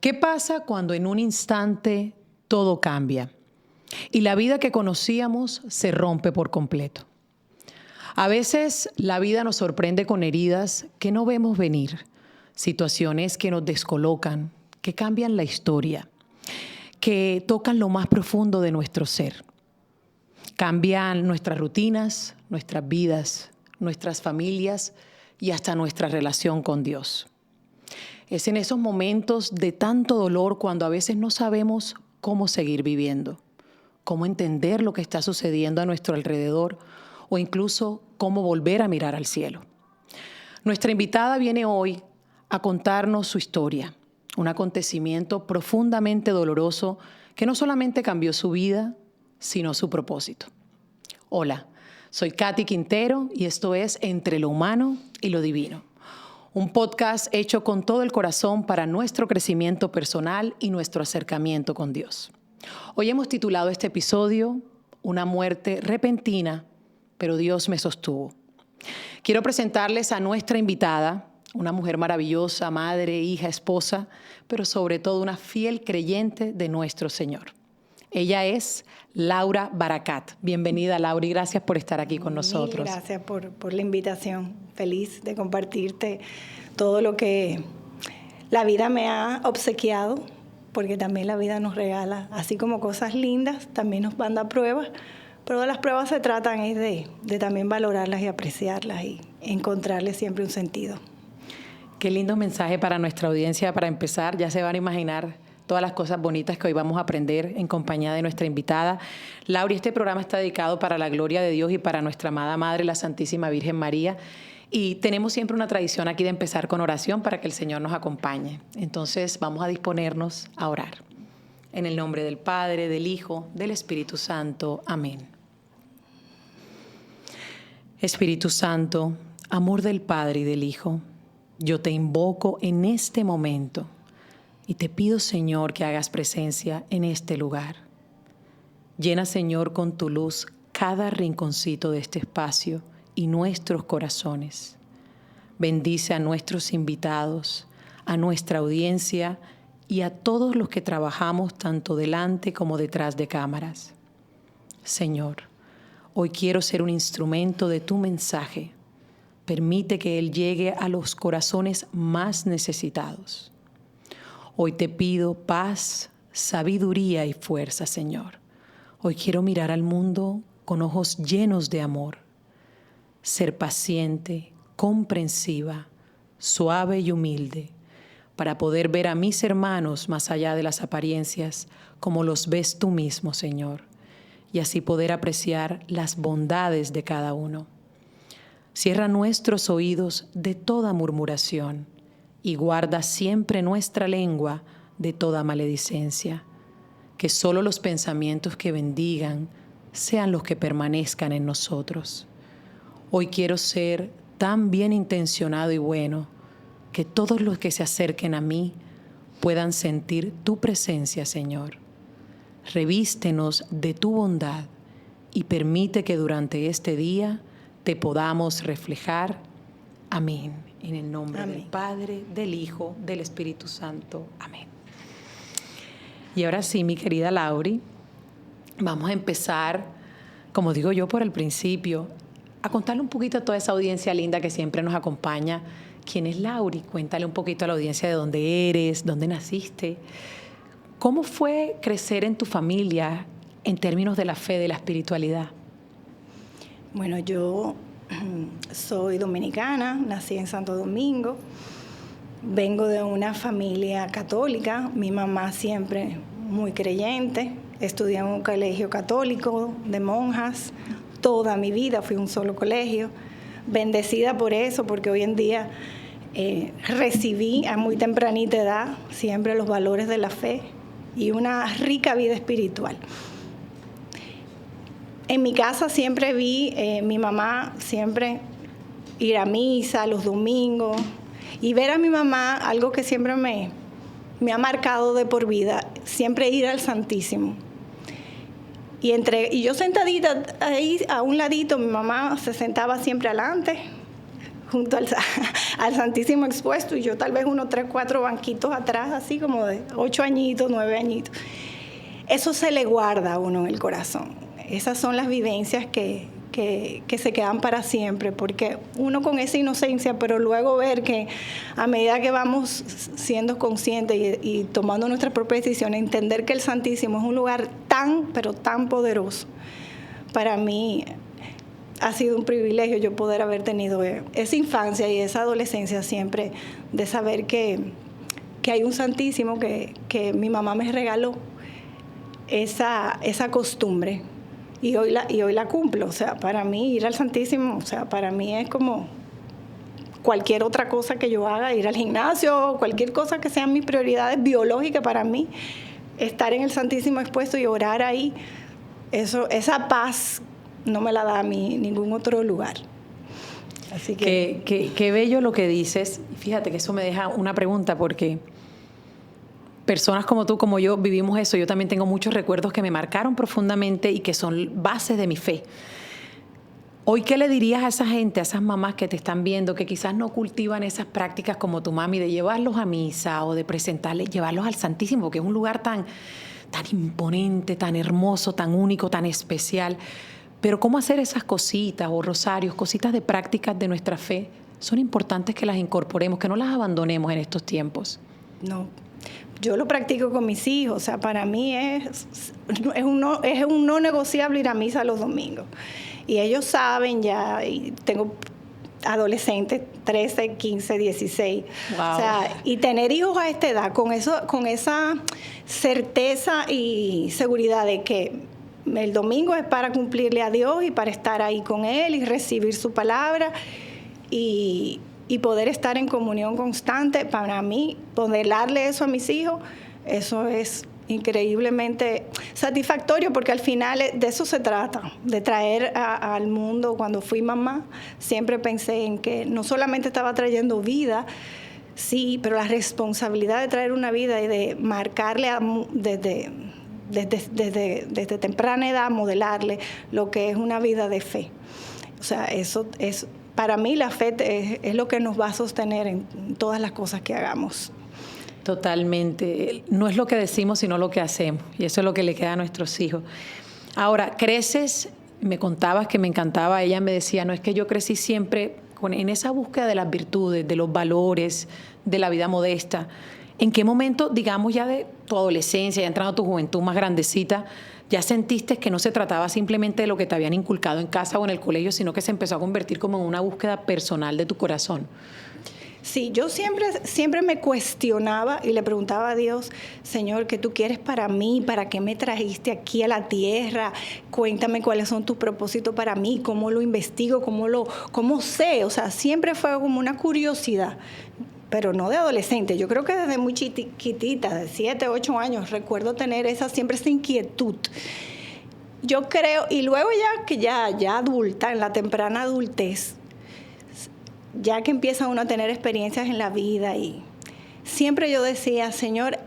¿Qué pasa cuando en un instante todo cambia y la vida que conocíamos se rompe por completo? A veces la vida nos sorprende con heridas que no vemos venir, situaciones que nos descolocan, que cambian la historia, que tocan lo más profundo de nuestro ser. Cambian nuestras rutinas, nuestras vidas, nuestras familias y hasta nuestra relación con Dios. Es en esos momentos de tanto dolor cuando a veces no sabemos cómo seguir viviendo, cómo entender lo que está sucediendo a nuestro alrededor o incluso cómo volver a mirar al cielo. Nuestra invitada viene hoy a contarnos su historia, un acontecimiento profundamente doloroso que no solamente cambió su vida, sino su propósito. Hola, soy Katy Quintero y esto es Entre lo Humano y lo Divino, un podcast hecho con todo el corazón para nuestro crecimiento personal y nuestro acercamiento con Dios. Hoy hemos titulado este episodio Una muerte repentina, pero Dios me sostuvo. Quiero presentarles a nuestra invitada, una mujer maravillosa, madre, hija, esposa, pero sobre todo una fiel creyente de nuestro Señor. Ella es Laura Barakat. Bienvenida, Laura, y gracias por estar aquí con nosotros. Gracias por la invitación. Feliz de compartirte todo lo que la vida me ha obsequiado, porque también la vida nos regala, así como cosas lindas, también nos manda pruebas, pero las pruebas se tratan de también valorarlas y apreciarlas y encontrarles siempre un sentido. Qué lindo mensaje para nuestra audiencia para empezar. Ya se van a imaginar todas las cosas bonitas que hoy vamos a aprender en compañía de nuestra invitada. Laura, este programa está dedicado para la gloria de Dios y para nuestra amada Madre, la Santísima Virgen María. Y tenemos siempre una tradición aquí de empezar con oración para que el Señor nos acompañe. Entonces vamos a disponernos a orar. En el nombre del Padre, del Hijo, del Espíritu Santo. Amén. Espíritu Santo, amor del Padre y del Hijo, yo te invoco en este momento y te pido, Señor, que hagas presencia en este lugar. Llena, Señor, con tu luz cada rinconcito de este espacio y nuestros corazones. Bendice a nuestros invitados, a nuestra audiencia y a todos los que trabajamos tanto delante como detrás de cámaras. Señor, hoy quiero ser un instrumento de tu mensaje. Permite que Él llegue a los corazones más necesitados. Hoy te pido paz, sabiduría y fuerza, Señor. Hoy quiero mirar al mundo con ojos llenos de amor. Ser paciente, comprensiva, suave y humilde, para poder ver a mis hermanos más allá de las apariencias, como los ves tú mismo, Señor, y así poder apreciar las bondades de cada uno. Cierra nuestros oídos de toda murmuración y guarda siempre nuestra lengua de toda maledicencia. Que solo los pensamientos que bendigan sean los que permanezcan en nosotros. Hoy quiero ser tan bien intencionado y bueno que todos los que se acerquen a mí puedan sentir tu presencia, Señor. Revístenos de tu bondad y permite que durante este día te podamos reflejar. Amén. En el nombre del Padre, del Hijo, del Espíritu Santo. Amén. Y ahora sí, mi querida Lauri, vamos a empezar, como digo yo, por el principio, a contarle un poquito a toda esa audiencia linda que siempre nos acompaña. ¿Quién es Lauri? Cuéntale un poquito a la audiencia de dónde eres, dónde naciste. ¿Cómo fue crecer en tu familia en términos de la fe, de la espiritualidad? Bueno, yo soy dominicana, nací en Santo Domingo, vengo de una familia católica, mi mamá siempre muy creyente, estudié en un colegio católico de monjas, toda mi vida fui a un solo colegio, bendecida por eso, porque hoy en día recibí a muy tempranita edad siempre los valores de la fe y una rica vida espiritual. En mi casa siempre vi mi mamá siempre ir a misa los domingos y ver a mi mamá, algo que siempre me ha marcado de por vida, siempre ir al Santísimo. Y yo sentadita ahí a un ladito, mi mamá se sentaba siempre adelante, junto al Santísimo expuesto, y yo tal vez unos 3, 4 banquitos atrás, así como de 8 añitos, 9 añitos. Eso se le guarda a uno en el corazón. Esas son las vivencias que se quedan para siempre, porque uno con esa inocencia, pero luego ver que a medida que vamos siendo conscientes y tomando nuestras propias decisiones, entender que el Santísimo es un lugar tan, pero tan poderoso. Para mí ha sido un privilegio yo poder haber tenido esa infancia y esa adolescencia siempre, de saber que hay un Santísimo que mi mamá me regaló esa costumbre. Y hoy la cumplo. O sea, para mí ir al Santísimo, o sea, para mí es como cualquier otra cosa que yo haga, ir al gimnasio, cualquier cosa que sean mis prioridades biológicas. Para mí, estar en el Santísimo expuesto y orar ahí, esa paz no me la da a mí ningún otro lugar. Así que qué bello lo que dices. Fíjate que eso me deja una pregunta, porque personas como tú, como yo, vivimos eso. Yo también tengo muchos recuerdos que me marcaron profundamente y que son bases de mi fe. Hoy, ¿qué le dirías a esa gente, a esas mamás que te están viendo, que quizás no cultivan esas prácticas como tu mami, de llevarlos a misa o de presentarles, llevarlos al Santísimo, que es un lugar tan imponente, tan hermoso, tan único, tan especial? Pero ¿cómo hacer esas cositas o rosarios, cositas de prácticas de nuestra fe? Son importantes que las incorporemos, que no las abandonemos en estos tiempos. No. Yo lo practico con mis hijos. O sea, para mí es un no negociable ir a misa los domingos. Y ellos saben ya, y tengo adolescentes, 13, 15, 16. Wow. O sea, y tener hijos a esta edad, con esa certeza y seguridad de que el domingo es para cumplirle a Dios y para estar ahí con Él y recibir su palabra y poder estar en comunión constante. Para mí, poder darle eso a mis hijos, eso es increíblemente satisfactorio, porque al final de eso se trata, de traer al mundo. Cuando fui mamá, siempre pensé en que no solamente estaba trayendo vida, sí, pero la responsabilidad de traer una vida y de marcarle desde temprana edad, modelarle lo que es una vida de fe. O sea, eso es... Para mí la fe es lo que nos va a sostener en todas las cosas que hagamos. Totalmente. No es lo que decimos, sino lo que hacemos. Y eso es lo que le queda a nuestros hijos. Ahora, creces, me contabas que me encantaba, ella me decía, no, es que yo crecí siempre en esa búsqueda de las virtudes, de los valores, de la vida modesta. ¿En qué momento, digamos ya de tu adolescencia, ya entrando a tu juventud más grandecita, ya sentiste que no se trataba simplemente de lo que te habían inculcado en casa o en el colegio, sino que se empezó a convertir como en una búsqueda personal de tu corazón? Sí, yo siempre me cuestionaba y le preguntaba a Dios, Señor, ¿qué tú quieres para mí? ¿Para qué me trajiste aquí a la tierra? Cuéntame cuáles son tus propósitos para mí, cómo lo investigo, cómo sé. O sea, siempre fue como una curiosidad, pero no de adolescente. Yo creo que desde muy chiquitita, de 7, 8 años, recuerdo tener siempre esa inquietud. Yo creo, y luego ya adulta, en la temprana adultez, ya que empieza uno a tener experiencias en la vida, y siempre yo decía, Señor,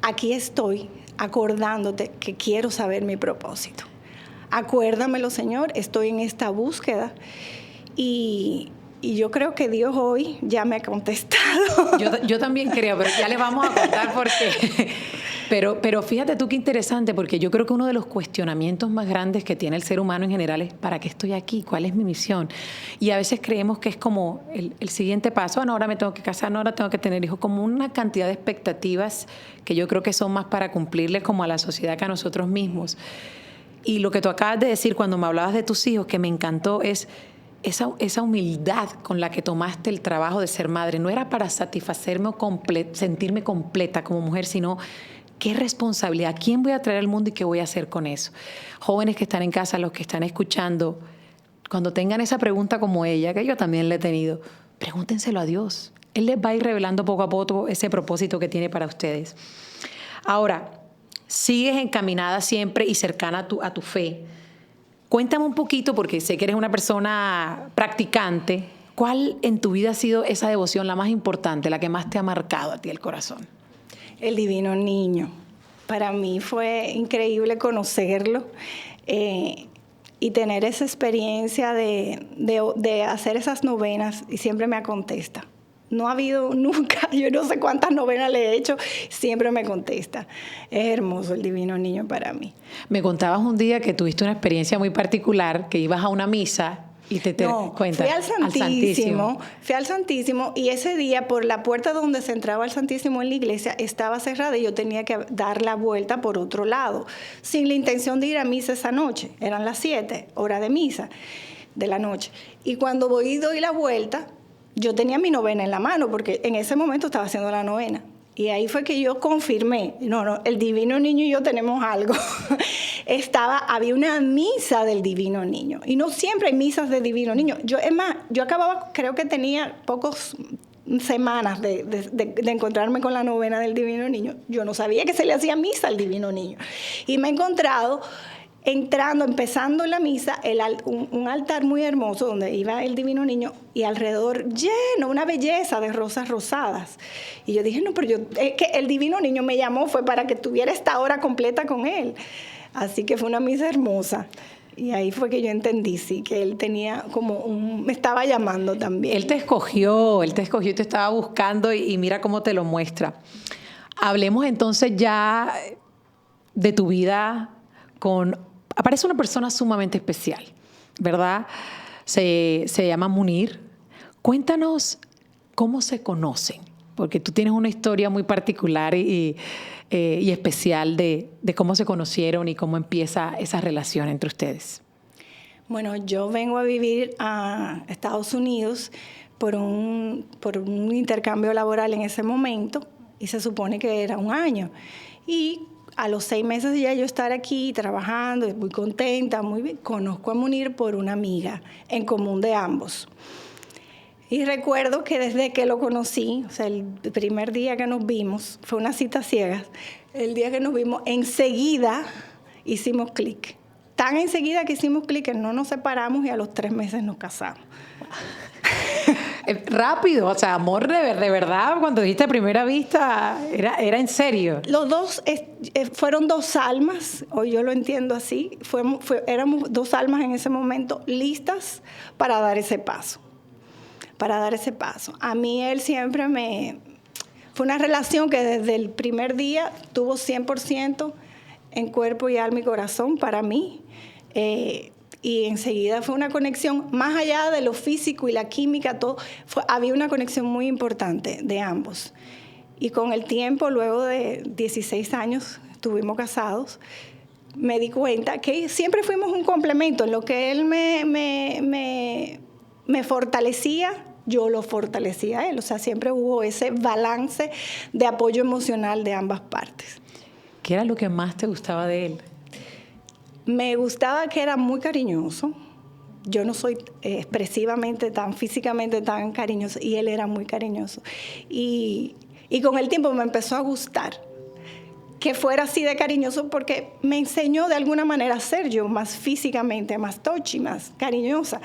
aquí estoy acordándote que quiero saber mi propósito. Acuérdamelo, Señor, estoy en esta búsqueda. Y yo creo que Dios hoy ya me ha contestado. Yo también creo, pero ya le vamos a contar por qué. Pero fíjate tú qué interesante, porque yo creo que uno de los cuestionamientos más grandes que tiene el ser humano en general es ¿para qué estoy aquí? ¿Cuál es mi misión? Y a veces creemos que es como el siguiente paso, bueno, ahora me tengo que casar, no, ahora tengo que tener hijos, como una cantidad de expectativas que yo creo que son más para cumplirle como a la sociedad que a nosotros mismos. Y lo que tú acabas de decir cuando me hablabas de tus hijos, que me encantó, es esa humildad con la que tomaste el trabajo de ser madre. No era para satisfacerme o sentirme completa como mujer, sino qué responsabilidad, quién voy a traer al mundo y qué voy a hacer con eso. Jóvenes que están en casa, los que están escuchando, cuando tengan esa pregunta como ella, que yo también la he tenido, pregúntenselo a Dios. Él les va a ir revelando poco a poco ese propósito que tiene para ustedes. Ahora, sigues encaminada siempre y cercana a tu fe. Cuéntame un poquito, porque sé que eres una persona practicante. ¿Cuál en tu vida ha sido esa devoción la más importante, la que más te ha marcado a ti el corazón? El Divino Niño. Para mí fue increíble conocerlo. y tener esa experiencia de hacer esas novenas, y siempre me contesta. No ha habido nunca, yo no sé cuántas novenas le he hecho, siempre me contesta. Es hermoso el Divino Niño para mí. Me contabas un día que tuviste una experiencia muy particular, que ibas a una misa y No, cuenta, fui al Santísimo, y ese día por la puerta donde se entraba al Santísimo en la iglesia estaba cerrada y yo tenía que dar la vuelta por otro lado, sin la intención de ir a misa esa noche. Eran las 7, hora de misa de la noche. Y cuando doy la vuelta, yo tenía mi novena en la mano, porque en ese momento estaba haciendo la novena. Y ahí fue que yo confirmé, no, el Divino Niño y yo tenemos algo. Había una misa del Divino Niño, y no siempre hay misas del Divino Niño. Yo acababa, creo que tenía pocas semanas de encontrarme con la novena del Divino Niño. Yo no sabía que se le hacía misa al Divino Niño. Y me he encontrado empezando la misa, un altar muy hermoso donde iba el Divino Niño, y alrededor lleno, una belleza de rosas rosadas. Y yo dije, no, pero es que el Divino Niño me llamó, fue para que tuviera esta hora completa con él. Así que fue una misa hermosa. Y ahí fue que yo entendí, sí, que él tenía me estaba llamando también. Él te escogió y te estaba buscando, y mira cómo te lo muestra. Hablemos entonces ya de tu vida aparece una persona sumamente especial, ¿verdad? Se llama Munir. Cuéntanos cómo se conocen, porque tú tienes una historia muy particular y especial de cómo se conocieron y cómo empieza esa relación entre ustedes. Bueno, yo vengo a vivir a Estados Unidos por un intercambio laboral en ese momento, y se supone que era un año. Y a los 6 meses de ya yo estar aquí trabajando, muy contenta, muy bien, conozco a Munir por una amiga en común de ambos. Y recuerdo que desde que lo conocí, o sea, el primer día que nos vimos, fue una cita ciegas, el día que nos vimos, enseguida hicimos clic. Tan enseguida que hicimos clic que no nos separamos, y a los 3 meses nos casamos. Rápido, o sea, amor de verdad, cuando dijiste a primera vista, era en serio. Los dos fueron 2 almas, o yo lo entiendo así, éramos 2 almas en ese momento listas para dar ese paso. A mí él siempre fue una relación que desde el primer día tuvo 100% en cuerpo y alma y corazón para mí. Y enseguida fue una conexión, más allá de lo físico y la química, había una conexión muy importante de ambos. Y con el tiempo, luego de 16 años, estuvimos casados, me di cuenta que siempre fuimos un complemento. En lo que él me fortalecía, yo lo fortalecía a él. O sea, siempre hubo ese balance de apoyo emocional de ambas partes. ¿Qué era lo que más te gustaba de él? Me gustaba que era muy cariñoso. Yo no soy expresivamente físicamente tan cariñoso, y él era muy cariñoso. Y con el tiempo me empezó a gustar que fuera así de cariñoso, porque me enseñó de alguna manera a ser yo más físicamente, más touchy, más cariñosa.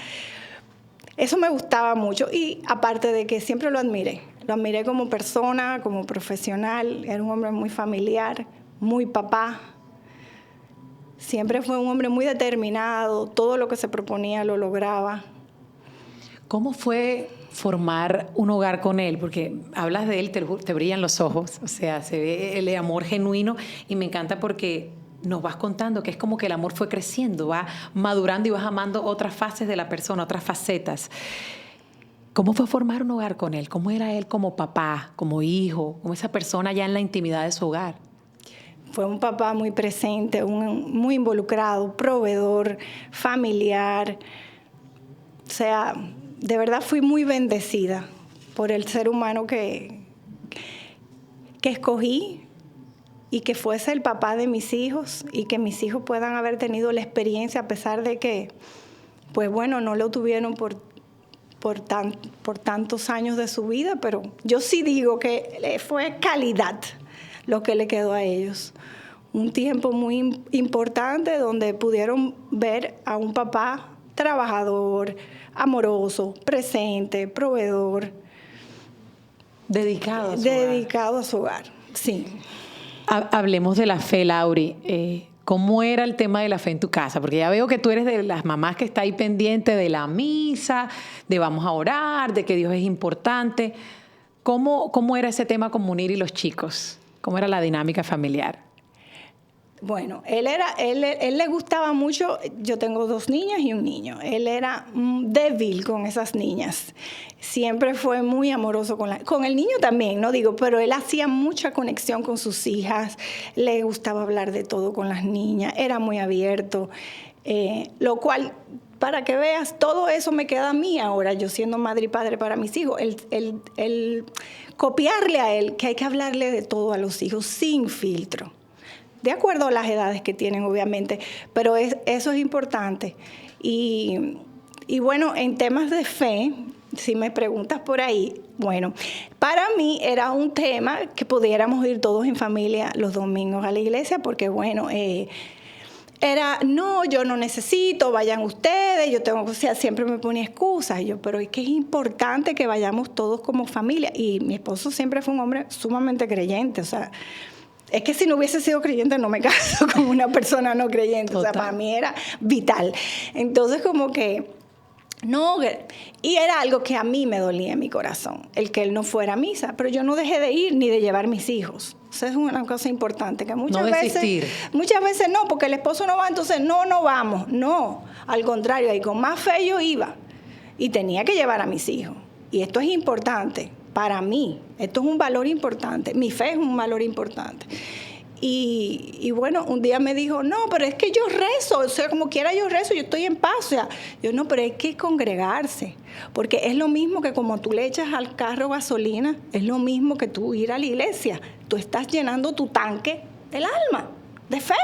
Eso me gustaba mucho, y aparte de que siempre lo admiré como persona, como profesional. Era un hombre muy familiar, muy papá. Siempre fue un hombre muy determinado, todo lo que se proponía lo lograba. ¿Cómo fue formar un hogar con él? Porque hablas de él, te brillan los ojos, o sea, se ve el amor genuino, y me encanta porque nos vas contando que es como que el amor fue creciendo, va madurando y vas amando otras fases de la persona, otras facetas. ¿Cómo fue formar un hogar con él? ¿Cómo era él como papá, como hijo, como esa persona ya en la intimidad de su hogar? Fue un papá muy presente, muy involucrado, proveedor, familiar. O sea, de verdad fui muy bendecida por el ser humano que escogí, y que fuese el papá de mis hijos, y que mis hijos puedan haber tenido la experiencia, a pesar de que, pues bueno, no lo tuvieron por tantos años de su vida, pero yo sí digo que fue calidad lo que le quedó a ellos. Un tiempo muy importante donde pudieron ver a un papá trabajador, amoroso, presente, proveedor. Dedicado a su hogar. A su hogar, sí. Hablemos de la fe, Lauri. ¿Cómo era el tema de la fe en tu casa? Porque ya veo que tú eres de las mamás que está ahí pendiente de la misa, de vamos a orar, de que Dios es importante. ¿Cómo era ese tema con Munir y los chicos? ¿Cómo era la dinámica familiar? Bueno, él le gustaba mucho. Yo tengo 2 niñas y un niño. Él era débil con esas niñas. Siempre fue muy amoroso con el niño también, no digo, pero él hacía mucha conexión con sus hijas. Le gustaba hablar de todo con las niñas. Era muy abierto, lo cual, para que veas, todo eso me queda a mí ahora, yo siendo madre y padre para mis hijos. El copiarle a él, que hay que hablarle de todo a los hijos sin filtro. De acuerdo a las edades que tienen, obviamente, pero eso es importante. Y bueno, en temas de fe, si me preguntas por ahí, bueno, para mí era un tema que pudiéramos ir todos en familia los domingos a la iglesia, porque bueno, no, yo no necesito, vayan ustedes, siempre me ponía excusas. Pero es que es importante que vayamos todos como familia. Y mi esposo siempre fue un hombre sumamente creyente, o sea, es que si no hubiese sido creyente no me caso con una persona no creyente. Total. O sea, para mí era vital. Entonces, como que, no, y era algo que a mí me dolía en mi corazón, el que él no fuera a misa, pero yo no dejé de ir ni de llevar mis hijos. Eso es una cosa importante, que muchas veces no, porque el esposo no va, entonces no vamos. No, al contrario, ahí con más fe yo iba y tenía que llevar a mis hijos. Y esto es importante. Para mí, esto es un valor importante. Mi fe es un valor importante. Y bueno, un día me dijo, no, pero es que yo rezo, o sea, como quiera yo rezo, yo estoy en paz. O sea, yo no, pero hay que congregarse. Porque es lo mismo que como tú le echas al carro gasolina, es lo mismo que tú ir a la iglesia. Tú estás llenando tu tanque del alma, de fe,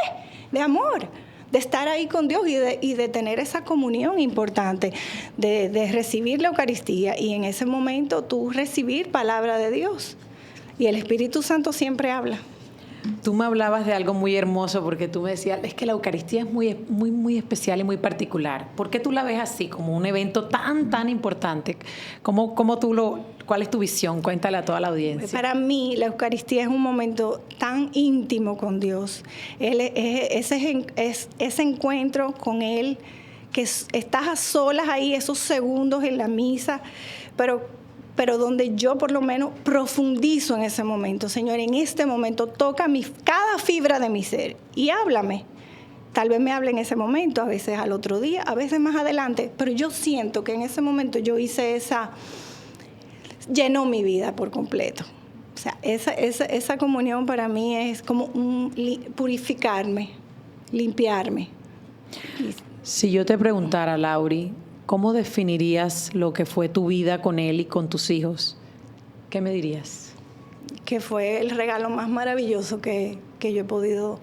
de amor, de estar ahí con Dios y de tener esa comunión importante, de recibir la Eucaristía y en ese momento tú recibir palabra de Dios. Y el Espíritu Santo siempre habla. Tú me hablabas de algo muy hermoso porque tú me decías, es que la Eucaristía es muy especial y muy particular. ¿Por qué tú la ves así, como un evento tan importante? ¿Cuál es tu visión? Cuéntale a toda la audiencia. Para mí, la Eucaristía es un momento tan íntimo con Dios. Ese encuentro con Él, que estás a solas ahí, esos segundos en la misa, pero donde yo por lo menos profundizo en ese momento. Señor, en este momento toca cada fibra de mi ser y háblame. Tal vez me hable en ese momento, a veces al otro día, a veces más adelante, pero yo siento que en ese momento yo hice llenó mi vida por completo. O sea, esa comunión para mí es como purificarme, limpiarme. Si yo te preguntara, Lauri, ¿cómo definirías lo que fue tu vida con él y con tus hijos? ¿Qué me dirías? Que fue el regalo más maravilloso que yo he podido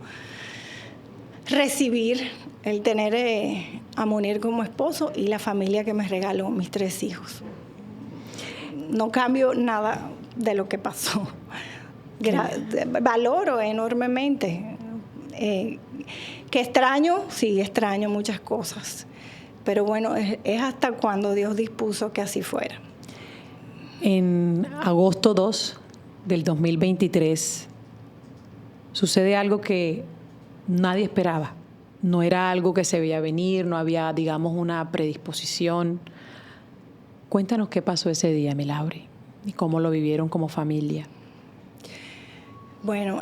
recibir, el tener a Munir como esposo y la familia que me regaló, mis 3 hijos. No cambio nada de lo que pasó. Valoro enormemente. Que extraño, sí, extraño muchas cosas. Pero bueno, es hasta cuando Dios dispuso que así fuera. En agosto 2 del 2023 sucede algo que nadie esperaba. No era algo que se veía venir, no había, digamos, una predisposición. Cuéntanos qué pasó ese día, mi Lauri, y cómo lo vivieron como familia. Bueno,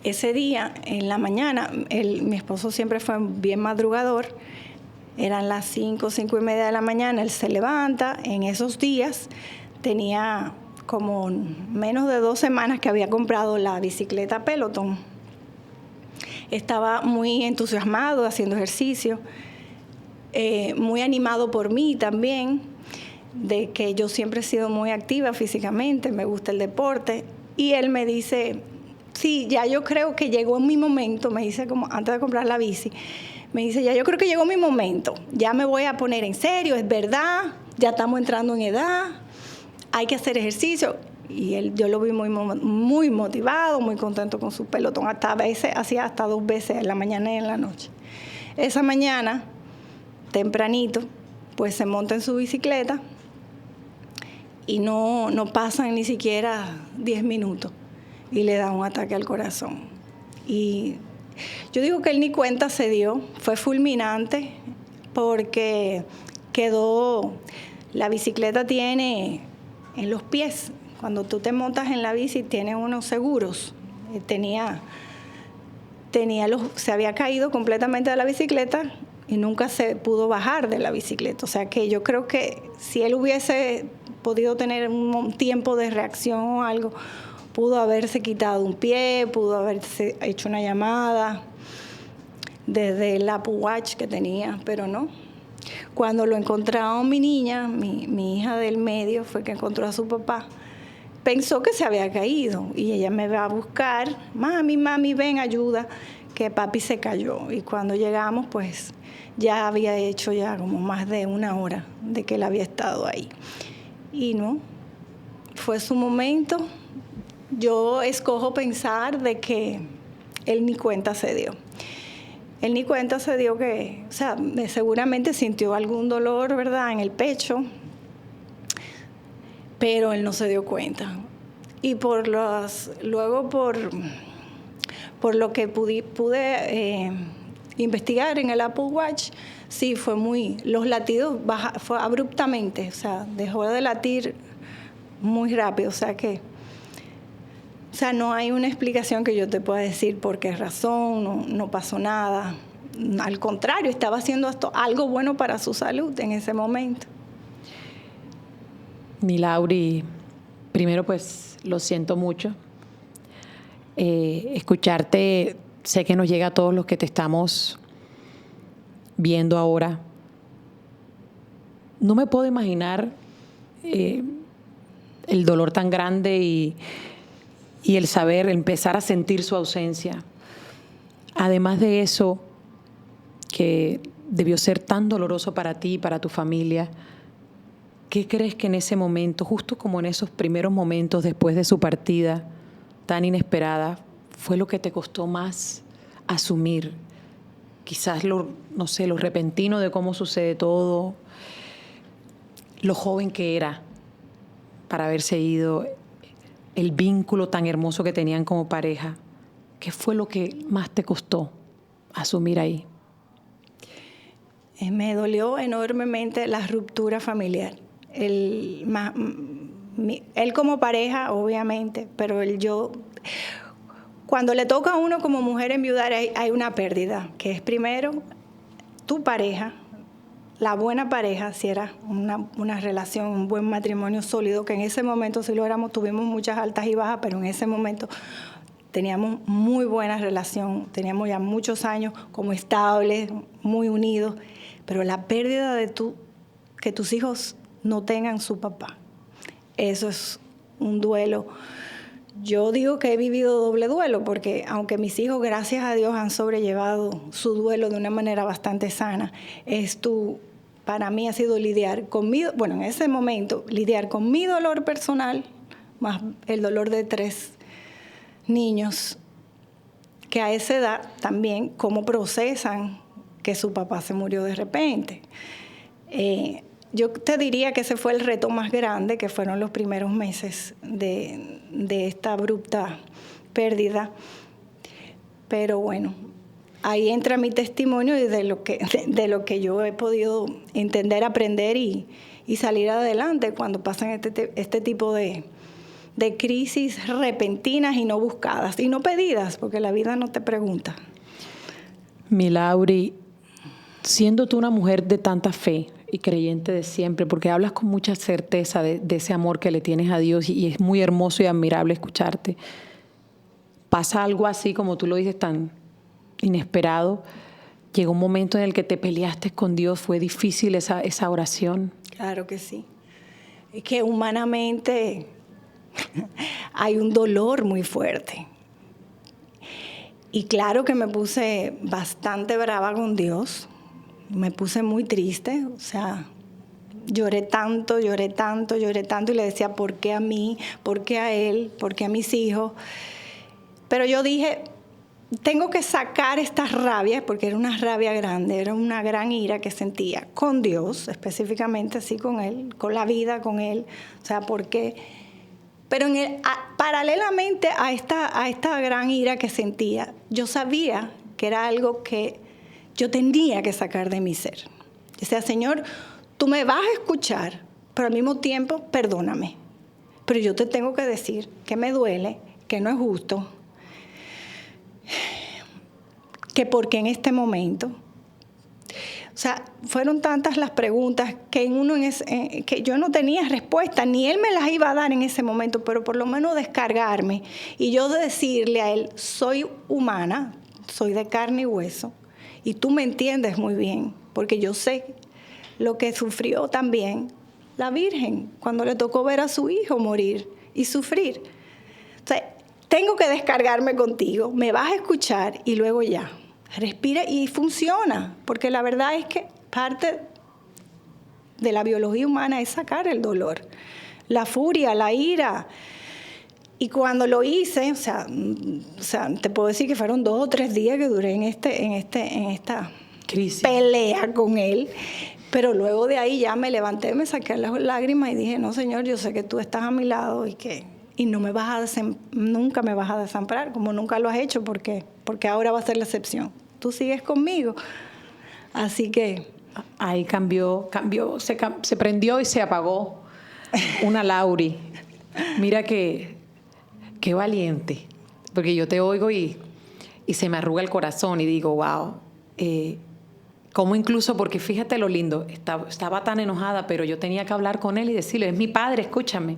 ese día, en la mañana, mi esposo siempre fue bien madrugador. Eran las 5:30 de la mañana, él se levanta. En esos días tenía como menos de 2 semanas que había comprado la bicicleta Peloton. Estaba muy entusiasmado haciendo ejercicio, muy animado por mí también, de que yo siempre he sido muy activa físicamente, me gusta el deporte. Y él me dice, sí, ya yo creo que llegó mi momento, me dice como antes de comprar la bici, me dice, ya yo creo que llegó mi momento, ya me voy a poner en serio, es verdad, ya estamos entrando en edad, hay que hacer ejercicio. Y yo lo vi muy motivado, muy contento con su pelotón. Hacía hasta 2 veces, en la mañana y en la noche. Esa mañana, tempranito, pues se monta en su bicicleta y no pasan ni siquiera 10 minutos. y le da un ataque al corazón. Y yo digo que él ni cuenta se dio, fue fulminante porque la bicicleta tiene en los pies, cuando tú te montas en la bici tiene unos seguros, se había caído completamente de la bicicleta y nunca se pudo bajar de la bicicleta. O sea que yo creo que si él hubiese podido tener un tiempo de reacción o algo, pudo haberse quitado un pie, pudo haberse hecho una llamada desde el Apple Watch que tenía, pero no. Cuando lo encontraron mi niña, mi hija del medio, fue que encontró a su papá. Pensó que se había caído y ella me va a buscar, mami, ven, ayuda, que papi se cayó. Y cuando llegamos, pues ya había hecho ya como más de 1 hora de que él había estado ahí. Y no, fue su momento. Yo escojo pensar de que él ni cuenta se dio. Él ni cuenta se dio que, o sea, seguramente sintió algún dolor, ¿verdad?, en el pecho, pero él no se dio cuenta. Y luego por lo que pude investigar en el Apple Watch, sí, los latidos fue abruptamente, o sea, dejó de latir muy rápido, o sea, no hay una explicación que yo te pueda decir por qué razón, no pasó nada. Al contrario, estaba haciendo algo bueno para su salud en ese momento. Milauri, primero pues lo siento mucho. Escucharte, sé que nos llega a todos los que te estamos viendo ahora. No me puedo imaginar el dolor tan grande y el saber, empezar a sentir su ausencia. Además de eso, que debió ser tan doloroso para ti y para tu familia, ¿qué crees que en ese momento, justo como en esos primeros momentos después de su partida tan inesperada, fue lo que te costó más asumir? Quizás lo repentino de cómo sucede todo, lo joven que era para haberse ido, el vínculo tan hermoso que tenían como pareja. ¿Qué fue lo que más te costó asumir ahí? Me dolió enormemente la ruptura familiar. Él como pareja, obviamente, pero cuando le toca a uno como mujer enviudar hay una pérdida, que es primero tu pareja, la buena pareja, si era una relación, un buen matrimonio sólido, que en ese momento sí lo éramos, tuvimos muchas altas y bajas, pero en ese momento teníamos muy buena relación, teníamos ya muchos años como estables, muy unidos, pero la pérdida de que tus hijos no tengan su papá, eso es un duelo. Yo digo que he vivido doble duelo, porque aunque mis hijos, gracias a Dios, han sobrellevado su duelo de una manera bastante sana, para mí ha sido lidiar conmigo, en ese momento, lidiar con mi dolor personal, más el dolor de 3 niños, que a esa edad también, cómo procesan que su papá se murió de repente. Yo te diría que ese fue el reto más grande, que fueron los primeros meses de esta abrupta pérdida. Pero bueno, ahí entra mi testimonio y de lo que yo he podido entender, aprender y salir adelante cuando pasan este tipo de crisis repentinas y no buscadas, y no pedidas, porque la vida no te pregunta. Milauri, siendo tú una mujer de tanta fe y creyente de siempre, porque hablas con mucha certeza de ese amor que le tienes a Dios, y es muy hermoso y admirable escucharte, pasa algo así como tú lo dices, tan inesperado. Llegó un momento en el que te peleaste con Dios, fue difícil esa oración. Claro que sí. Es que humanamente hay un dolor muy fuerte. Y claro que me puse bastante brava con Dios. Me puse muy triste, o sea, lloré tanto y le decía, ¿por qué a mí? ¿Por qué a él? ¿Por qué a mis hijos? Pero yo dije, tengo que sacar estas rabias, porque era una rabia grande, era una gran ira que sentía con Dios, específicamente así con él, con la vida, con él. O sea, ¿por qué? Pero paralelamente a esta gran ira que sentía, yo sabía que era algo que yo tenía que sacar de mi ser. Decía, Señor, tú me vas a escuchar, pero al mismo tiempo, perdóname. Pero yo te tengo que decir que me duele, que no es justo, que porque en este momento... O sea, fueron tantas las preguntas que que yo no tenía respuesta, ni él me las iba a dar en ese momento, pero por lo menos descargarme y yo decirle a él, soy humana, soy de carne y hueso, y tú me entiendes muy bien, porque yo sé lo que sufrió también la Virgen cuando le tocó ver a su hijo morir y sufrir. O sea, tengo que descargarme contigo, me vas a escuchar y luego ya. Respira y funciona, porque la verdad es que parte de la biología humana es sacar el dolor, la furia, la ira. Y cuando lo hice, o sea, te puedo decir que fueron 2 o 3 días que duré en esta crisis, pelea con él. Pero luego de ahí ya me levanté, me saqué las lágrimas y dije, no, Señor, yo sé que tú estás a mi lado y no me vas nunca me vas a desamparar, como nunca lo has hecho, porque ahora va a ser la excepción. Tú sigues conmigo. Así que... Ahí cambió, se prendió y se apagó una Lauri. Mira qué valiente, porque yo te oigo y se me arruga el corazón y digo, wow, como incluso, porque fíjate lo lindo, estaba tan enojada, pero yo tenía que hablar con él y decirle, es mi padre, escúchame.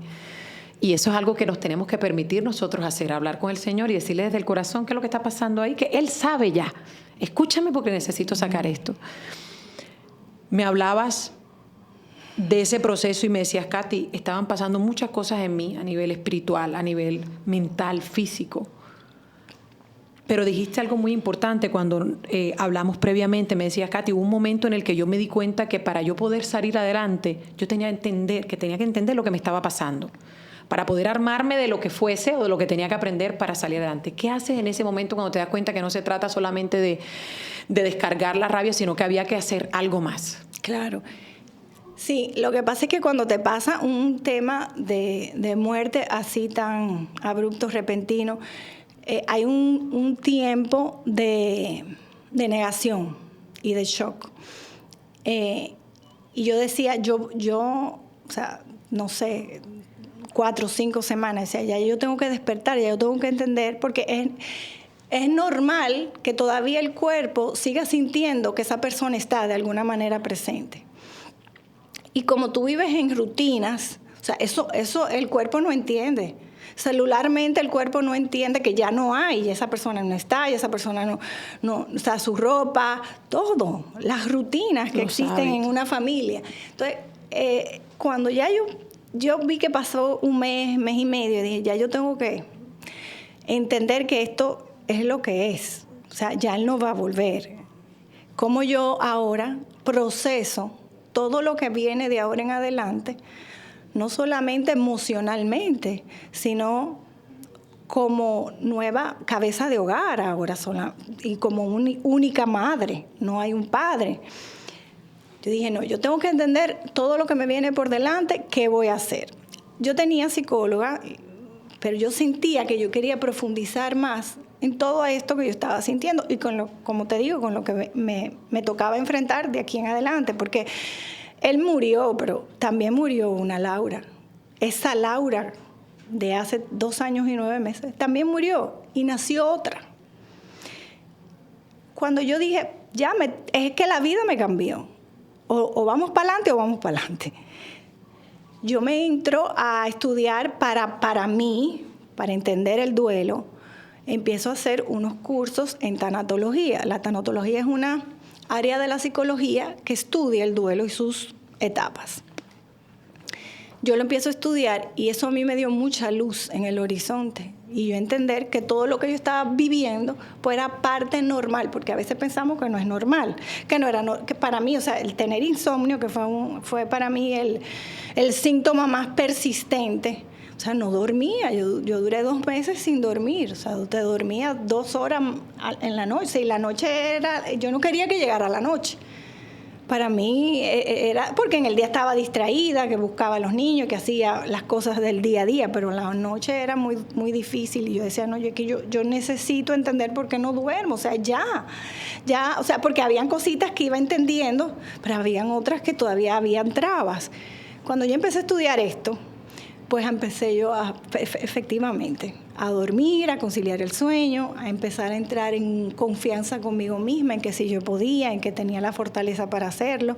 Y eso es algo que nos tenemos que permitir nosotros hacer, hablar con el Señor y decirle desde el corazón qué es lo que está pasando ahí, que Él sabe ya. Escúchame porque necesito sacar esto. Me hablabas de ese proceso y me decías, Katy, estaban pasando muchas cosas en mí a nivel espiritual, a nivel mental, físico. Pero dijiste algo muy importante cuando hablamos previamente. Me decías, Katy, hubo un momento en el que yo me di cuenta que para yo poder salir adelante, yo tenía que entender lo que me estaba pasando, para poder armarme de lo que fuese o de lo que tenía que aprender para salir adelante. ¿Qué haces en ese momento cuando te das cuenta que no se trata solamente de descargar la rabia, sino que había que hacer algo más? Claro. Sí, lo que pasa es que cuando te pasa un tema de muerte así tan abrupto, repentino, hay un tiempo de negación y de shock. Y yo decía, o sea, no sé, 4 o 5 semanas, decía, ya yo tengo que despertar, ya yo tengo que entender, porque es normal que todavía el cuerpo siga sintiendo que esa persona está de alguna manera presente. Y como tú vives en rutinas, o sea, eso el cuerpo no entiende. Celularmente el cuerpo no entiende que ya no hay, y esa persona no está, y esa persona no está, su ropa, todo, las rutinas que existen en una familia. Entonces, cuando ya yo vi que pasó un mes y medio, dije, ya yo tengo que entender que esto es lo que es. O sea, ya él no va a volver. Cómo yo ahora proceso todo lo que viene de ahora en adelante, no solamente emocionalmente, sino como nueva cabeza de hogar ahora sola, y como única madre, no hay un padre. Yo dije, no, yo tengo que entender todo lo que me viene por delante, ¿qué voy a hacer? Yo tenía psicóloga, pero yo sentía que yo quería profundizar más en todo esto que yo estaba sintiendo y como te digo, con lo que me tocaba enfrentar de aquí en adelante, porque él murió, pero también murió una Laura. Esa Laura de hace 2 años y 9 meses también murió y nació otra. Cuando yo dije, es que la vida me cambió. O vamos para adelante o vamos para adelante. Yo me entro a estudiar para mí, para entender el duelo. Empiezo a hacer unos cursos en tanatología. La tanatología es una área de la psicología que estudia el duelo y sus etapas. Yo lo empiezo a estudiar y eso a mí me dio mucha luz en el horizonte. Y yo entender que todo lo que yo estaba viviendo pues era parte normal, porque a veces pensamos que no es normal, que para mí, o sea, el tener insomnio, que fue para mí el síntoma más persistente. O sea, no dormía, yo duré 2 meses sin dormir, o sea, te dormía 2 horas en la noche, y la noche yo no quería que llegara la noche, Para mí era, porque en el día estaba distraída, que buscaba a los niños, que hacía las cosas del día a día, pero en la noche era muy, muy difícil. Y yo decía, no, yo necesito entender por qué no duermo. O sea, o sea, porque habían cositas que iba entendiendo, pero habían otras que todavía habían trabas. Cuando yo empecé a estudiar esto, pues empecé yo efectivamente a dormir, a conciliar el sueño, a empezar a entrar en confianza conmigo misma, en que si yo podía, en que tenía la fortaleza para hacerlo.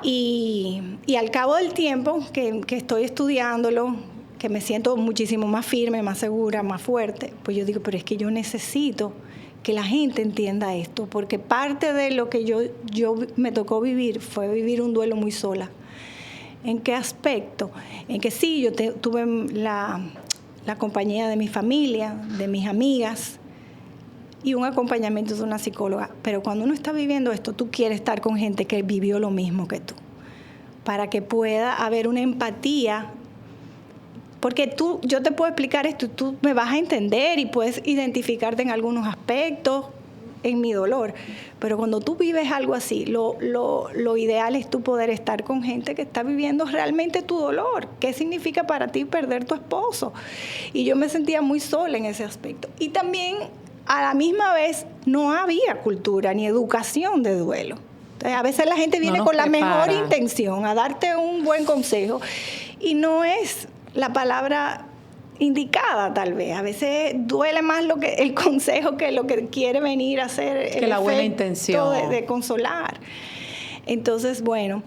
Y al cabo del tiempo que estoy estudiándolo, que me siento muchísimo más firme, más segura, más fuerte, pues yo digo, pero es que yo necesito que la gente entienda esto, porque parte de lo que yo me tocó vivir fue vivir un duelo muy sola. ¿En qué aspecto? En que sí, yo tuve la compañía de mi familia, de mis amigas y un acompañamiento de una psicóloga. Pero cuando uno está viviendo esto, tú quieres estar con gente que vivió lo mismo que tú, para que pueda haber una empatía. Porque yo te puedo explicar esto, tú me vas a entender y puedes identificarte en algunos aspectos, en mi dolor, pero cuando tú vives algo así, lo ideal es tú poder estar con gente que está viviendo realmente tu dolor. ¿Qué significa para ti perder tu esposo? Y yo me sentía muy sola en ese aspecto. Y también, a la misma vez, no había cultura ni educación de duelo. Entonces, a veces la gente viene con la mejor intención a darte un buen consejo y no es la palabra indicada, tal vez. A veces duele más el consejo que lo que quiere venir a hacer, que la buena intención de consolar. Entonces, bueno,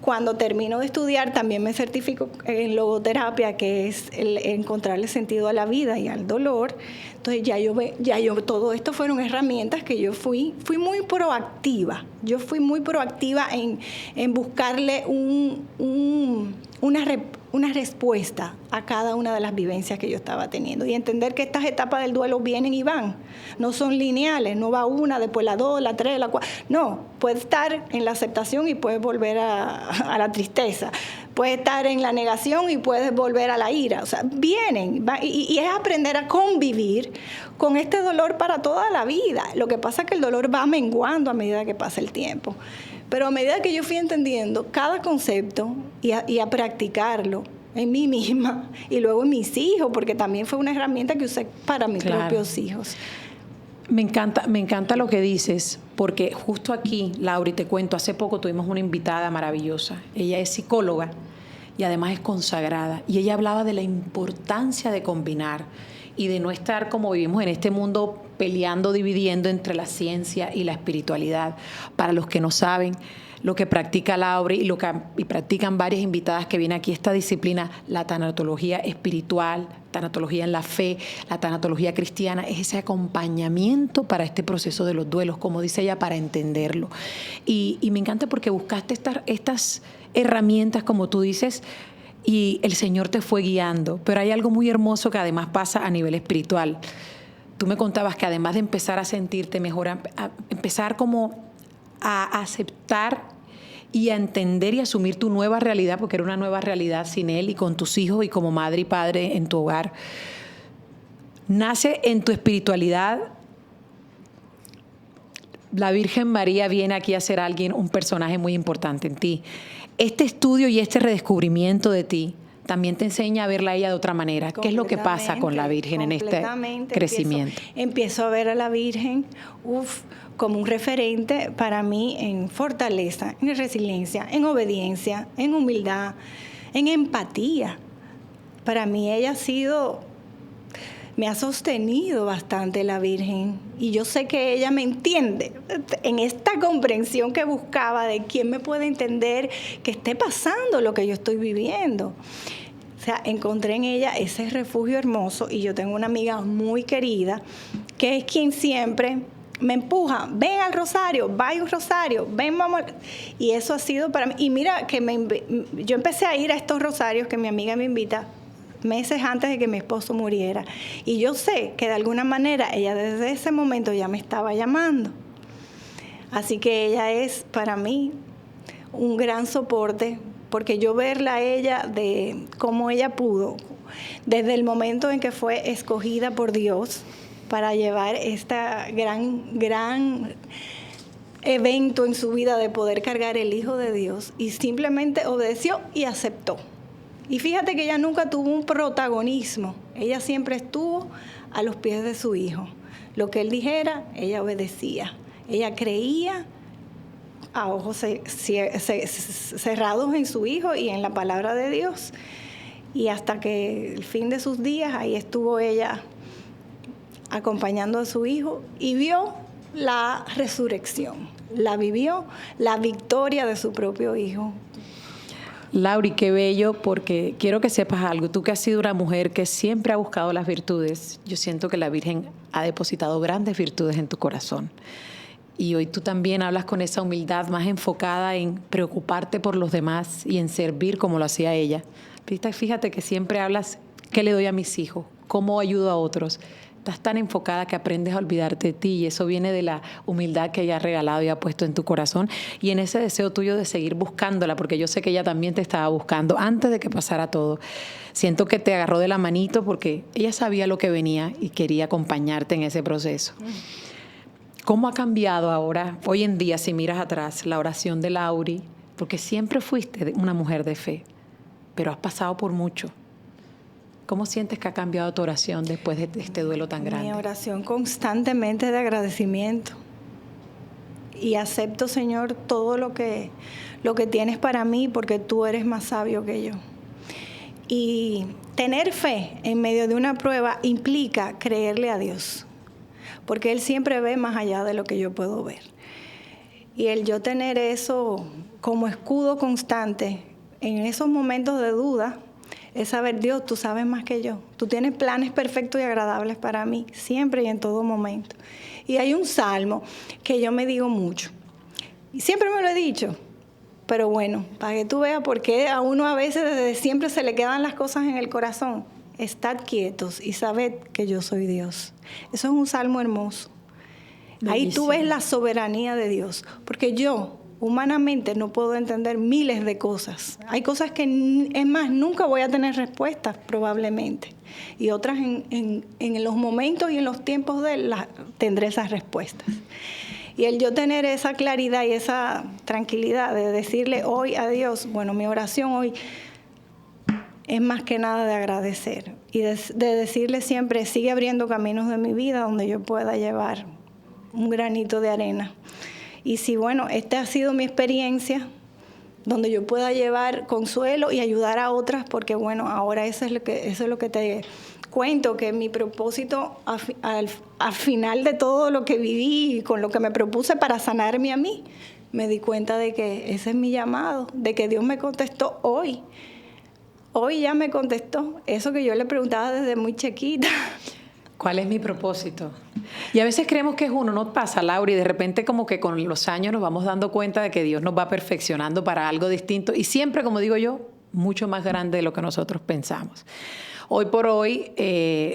cuando termino de estudiar también me certifico en logoterapia, que es encontrarle sentido a la vida y al dolor. Entonces todo esto fueron herramientas que yo fui muy proactiva. Yo fui muy proactiva en buscarle una respuesta a cada una de las vivencias que yo estaba teniendo y entender que estas etapas del duelo vienen y van, no son lineales, no va una, después la 2, la 3, la 4, no, puedes estar en la aceptación y puedes volver a la tristeza, puedes estar en la negación y puedes volver a la ira, o sea, vienen, y es aprender a convivir con este dolor para toda la vida. Lo que pasa es que el dolor va menguando a medida que pasa el tiempo. Pero a medida que yo fui entendiendo cada concepto y a practicarlo en mí misma y luego en mis hijos, porque también fue una herramienta que usé para mis propios hijos. Me encanta lo que dices, porque justo aquí, Laura, y te cuento, hace poco tuvimos una invitada maravillosa. Ella es psicóloga y además es consagrada. Y ella hablaba de la importancia de combinar y de no estar como vivimos en este mundo peleando, dividiendo entre la ciencia y la espiritualidad. Para los que no saben, lo que practica Laura y practican varias invitadas que vienen aquí, esta disciplina, la tanatología espiritual, tanatología en la fe, la tanatología cristiana, es ese acompañamiento para este proceso de los duelos, como dice ella, para entenderlo. Y me encanta porque buscaste estas herramientas, como tú dices, y el Señor te fue guiando. Pero hay algo muy hermoso que además pasa a nivel espiritual. Tú me contabas que además de empezar a sentirte mejor, a empezar como a aceptar y a entender y asumir tu nueva realidad, porque era una nueva realidad sin Él y con tus hijos y como madre y padre en tu hogar. Nace en tu espiritualidad. La Virgen María viene aquí a ser un personaje muy importante en ti. Este estudio y este redescubrimiento de ti también te enseña a verla a ella de otra manera. ¿Qué es lo que pasa con la Virgen en este crecimiento? Empiezo a ver a la Virgen como un referente para mí en fortaleza, en resiliencia, en obediencia, en humildad, en empatía. Para mí ella me ha sostenido bastante la Virgen, y yo sé que ella me entiende en esta comprensión que buscaba de quién me puede entender que esté pasando lo que yo estoy viviendo. O sea, encontré en ella ese refugio hermoso, y yo tengo una amiga muy querida que es quien siempre me empuja: ven al rosario, vaya un rosario, ven, vamos. Y eso ha sido para mí. Y mira que yo empecé a ir a estos rosarios que mi amiga me invita meses antes de que mi esposo muriera. Y yo sé que de alguna manera ella desde ese momento ya me estaba llamando. Así que ella es para mí un gran soporte, porque yo verla a ella de cómo ella pudo, desde el momento en que fue escogida por Dios para llevar esta gran evento en su vida de poder cargar el Hijo de Dios, y simplemente obedeció y aceptó. Y fíjate que ella nunca tuvo un protagonismo, ella siempre estuvo a los pies de su Hijo. Lo que él dijera, ella obedecía. Ella creía a ojos cerrados en su Hijo y en la palabra de Dios. Y hasta que el fin de sus días, ahí estuvo ella acompañando a su Hijo y vio la resurrección, la vivió, la victoria de su propio Hijo. Lauri, qué bello, porque quiero que sepas algo. Tú que has sido una mujer que siempre ha buscado las virtudes, yo siento que la Virgen ha depositado grandes virtudes en tu corazón. Y hoy tú también hablas con esa humildad más enfocada en preocuparte por los demás y en servir como lo hacía ella. Fíjate que siempre hablas, ¿qué le doy a mis hijos? ¿Cómo ayudo a otros? Estás tan enfocada que aprendes a olvidarte de ti, y eso viene de la humildad que ella ha regalado y ha puesto en tu corazón, y en ese deseo tuyo de seguir buscándola, porque yo sé que ella también te estaba buscando antes de que pasara todo. Siento que te agarró de la manito porque ella sabía lo que venía y quería acompañarte en ese proceso. ¿Cómo ha cambiado ahora, hoy en día, si miras atrás, la oración de Lauri? Porque siempre fuiste una mujer de fe, pero has pasado por mucho. ¿Cómo sientes que ha cambiado tu oración después de este duelo tan grande? Mi oración constantemente de agradecimiento. Y acepto, Señor, todo lo que tienes para mí, porque tú eres más sabio que yo. Y tener fe en medio de una prueba implica creerle a Dios, porque Él siempre ve más allá de lo que yo puedo ver. Y el yo tener eso como escudo constante en esos momentos de duda, es saber, Dios, tú sabes más que yo. Tú tienes planes perfectos y agradables para mí, siempre y en todo momento. Y hay un salmo que yo me digo mucho. Y siempre me lo he dicho. Pero bueno, para que tú veas por qué a uno a veces desde siempre se le quedan las cosas en el corazón. Estad quietos y sabed que yo soy Dios. Eso es un salmo hermoso. Bellísimo. Ahí tú ves la soberanía de Dios. Porque yo humanamente no puedo entender miles de cosas. Hay cosas que, es más, nunca voy a tener respuestas probablemente. Y otras en los momentos y en los tiempos de él tendré esas respuestas. Y el yo tener esa claridad y esa tranquilidad de decirle hoy a Dios, bueno, mi oración hoy es más que nada de agradecer. Y de decirle siempre, sigue abriendo caminos de mi vida donde yo pueda llevar un granito de arena. Y si, bueno, esta ha sido mi experiencia, donde yo pueda llevar consuelo y ayudar a otras, porque, bueno, ahora eso es lo que te cuento, que mi propósito al final de todo lo que viví y con lo que me propuse para sanarme a mí, me di cuenta de que ese es mi llamado, de que Dios me contestó hoy. Hoy ya me contestó eso que yo le preguntaba desde muy chiquita. ¿Cuál es mi propósito? Y a veces creemos que es uno, no pasa, Laura, y de repente como que con los años nos vamos dando cuenta de que Dios nos va perfeccionando para algo distinto y siempre, como digo yo, mucho más grande de lo que nosotros pensamos. Hoy por hoy,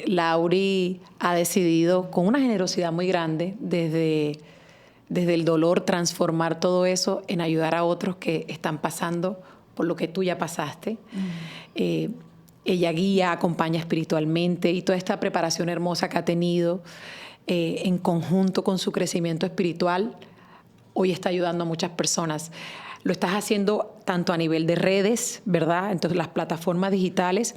Lauri ha decidido, con una generosidad muy grande, desde el dolor, transformar todo eso en ayudar a otros que están pasando por lo que tú ya pasaste. Ella guía, acompaña espiritualmente, y toda esta preparación hermosa que ha tenido en conjunto con su crecimiento espiritual, hoy está ayudando a muchas personas. Lo estás haciendo tanto a nivel de redes, ¿verdad? Entonces, las plataformas digitales,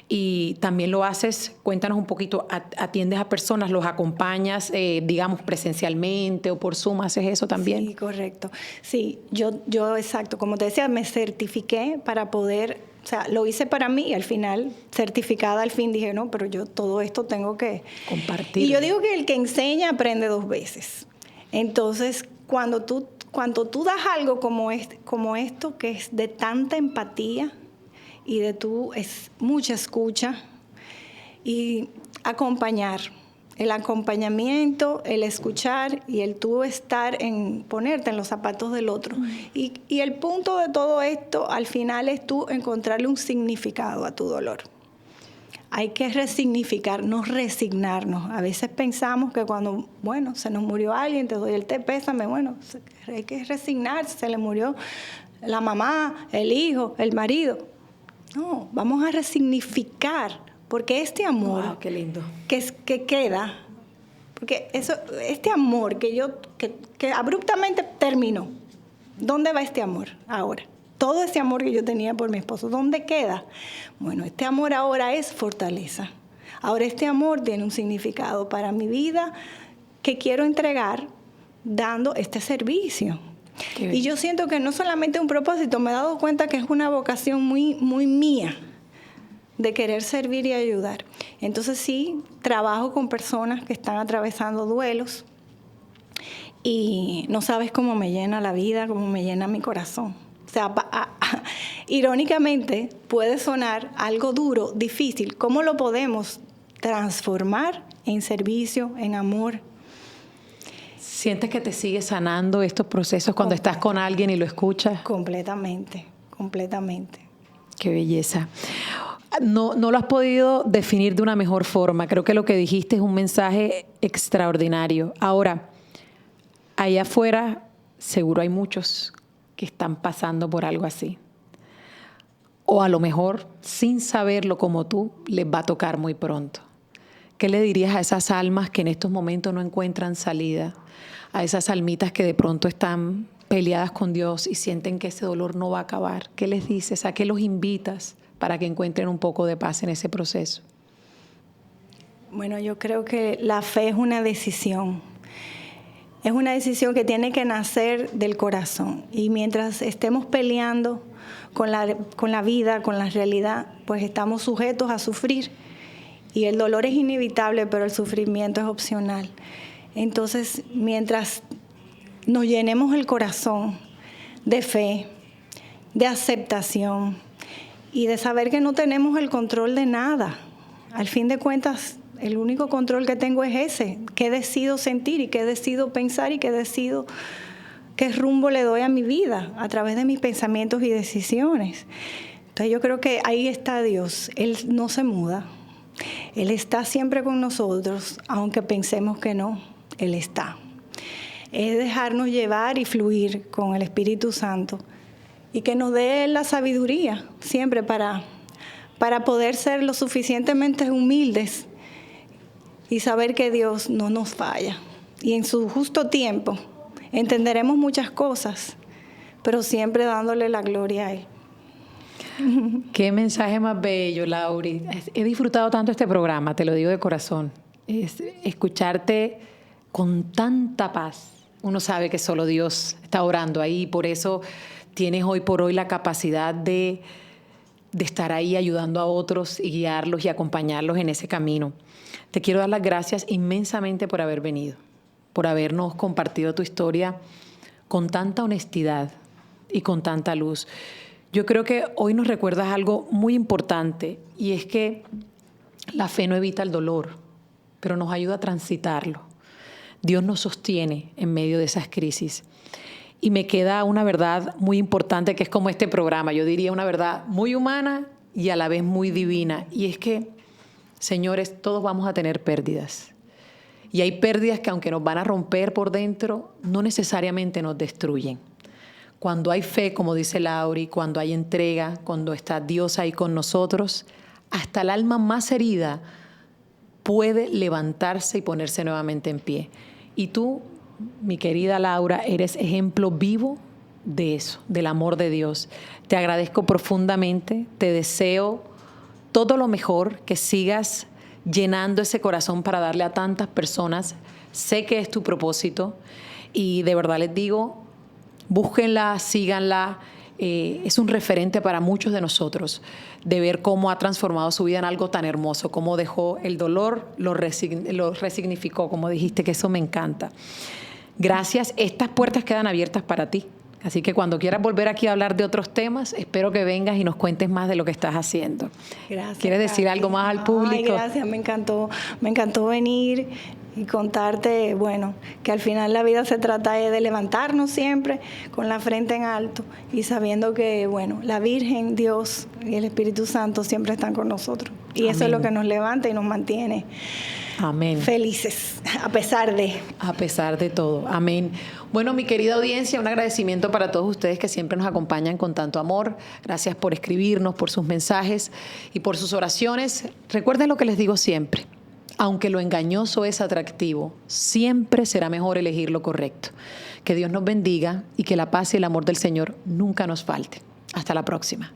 y también lo haces, cuéntanos un poquito, atiendes a personas, los acompañas, digamos, presencialmente o por Zoom, ¿haces eso también? Sí, correcto. Sí, yo exacto, como te decía, me certifiqué para poder, o sea, lo hice para mí y al final, certificada al fin, dije, no, pero yo todo esto tengo que compartir. Y yo digo que el que enseña aprende 2 veces. Entonces, cuando tú das algo como esto, que es de tanta empatía y es mucha escucha y acompañar, el acompañamiento, el escuchar y el tú ponerte en los zapatos del otro. Y el punto de todo esto, al final, es tú encontrarle un significado a tu dolor. Hay que resignificar, no resignarnos. A veces pensamos que cuando, bueno, se nos murió alguien, te doy el pésame, bueno, hay que resignarse, se le murió la mamá, el hijo, el marido. No, vamos a resignificar, porque este amor wow, qué lindo. que queda, Porque este amor que abruptamente terminó, ¿dónde va este amor ahora? Todo ese amor que yo tenía por mi esposo, ¿dónde queda? Bueno, este amor ahora es fortaleza. Ahora este amor tiene un significado para mi vida que quiero entregar dando este servicio. Y yo siento que no solamente un propósito, me he dado cuenta que es una vocación muy, muy mía de querer servir y ayudar. Entonces sí, trabajo con personas que están atravesando duelos y no sabes cómo me llena la vida, cómo me llena mi corazón. O sea, irónicamente puede sonar algo duro, difícil. ¿Cómo lo podemos transformar en servicio, en amor? ¿Sientes que te sigue sanando estos procesos cuando estás con alguien y lo escuchas? Completamente, completamente. Qué belleza. No lo has podido definir de una mejor forma. Creo que lo que dijiste es un mensaje extraordinario. Ahora, allá afuera seguro hay muchos que están pasando por algo así. O a lo mejor, sin saberlo como tú, les va a tocar muy pronto. ¿Qué le dirías a esas almas que en estos momentos no encuentran salida? A esas almitas que de pronto están peleadas con Dios y sienten que ese dolor no va a acabar. ¿Qué les dices? ¿A qué los invitas para que encuentren un poco de paz en ese proceso? Bueno, yo creo que la fe es una decisión. Es una decisión que tiene que nacer del corazón. Y mientras estemos peleando con la vida, con la realidad, pues estamos sujetos a sufrir. Y el dolor es inevitable, pero el sufrimiento es opcional. Entonces, mientras nos llenemos el corazón de fe, de aceptación y de saber que no tenemos el control de nada, al fin de cuentas, el único control que tengo es ese, qué decido sentir y qué decido pensar y qué rumbo le doy a mi vida a través de mis pensamientos y decisiones. Entonces yo creo que ahí está Dios, Él no se muda. Él está siempre con nosotros, aunque pensemos que no, Él está. Es dejarnos llevar y fluir con el Espíritu Santo y que nos dé la sabiduría siempre para poder ser lo suficientemente humildes y saber que Dios no nos falla. Y en su justo tiempo entenderemos muchas cosas, pero siempre dándole la gloria a Él. Qué mensaje más bello, Lauri. He disfrutado tanto este programa, te lo digo de corazón. Escucharte con tanta paz. Uno sabe que solo Dios está orando ahí, por eso tienes hoy por hoy la capacidad de estar ahí ayudando a otros y guiarlos y acompañarlos en ese camino. Te quiero dar las gracias inmensamente por haber venido, por habernos compartido tu historia con tanta honestidad y con tanta luz. Yo creo que hoy nos recuerdas algo muy importante y es que la fe no evita el dolor, pero nos ayuda a transitarlo. Dios nos sostiene en medio de esas crisis. Y me queda una verdad muy importante que es como este programa. Yo diría una verdad muy humana y a la vez muy divina. Y es que, señores, todos vamos a tener pérdidas. Y hay pérdidas que aunque nos van a romper por dentro, no necesariamente nos destruyen. Cuando hay fe, como dice Lauri, cuando hay entrega, cuando está Dios ahí con nosotros, hasta el alma más herida puede levantarse y ponerse nuevamente en pie. Y tú, mi querida Laura, eres ejemplo vivo de eso, del amor de Dios. Te agradezco profundamente, te deseo todo lo mejor, que sigas llenando ese corazón para darle a tantas personas. Sé que es tu propósito y de verdad les digo, búsquenla, síganla. Es un referente para muchos de nosotros de ver cómo ha transformado su vida en algo tan hermoso, cómo dejó el dolor, lo resignificó, como dijiste, que eso me encanta. Gracias. Estas puertas quedan abiertas para ti. Así que cuando quieras volver aquí a hablar de otros temas, espero que vengas y nos cuentes más de lo que estás haciendo. Gracias. ¿Quieres decir algo más al público? Ay, gracias, me encantó venir y contarte, bueno, que al final la vida se trata de levantarnos siempre con la frente en alto y sabiendo que, bueno, la Virgen, Dios y el Espíritu Santo siempre están con nosotros. Y Amén. Eso es lo que nos levanta y nos mantiene Amén. Felices, a pesar de todo. Amén. Bueno, mi querida audiencia, un agradecimiento para todos ustedes que siempre nos acompañan con tanto amor. Gracias por escribirnos, por sus mensajes y por sus oraciones. Recuerden lo que les digo siempre. Aunque lo engañoso es atractivo, siempre será mejor elegir lo correcto. Que Dios nos bendiga y que la paz y el amor del Señor nunca nos falte. Hasta la próxima.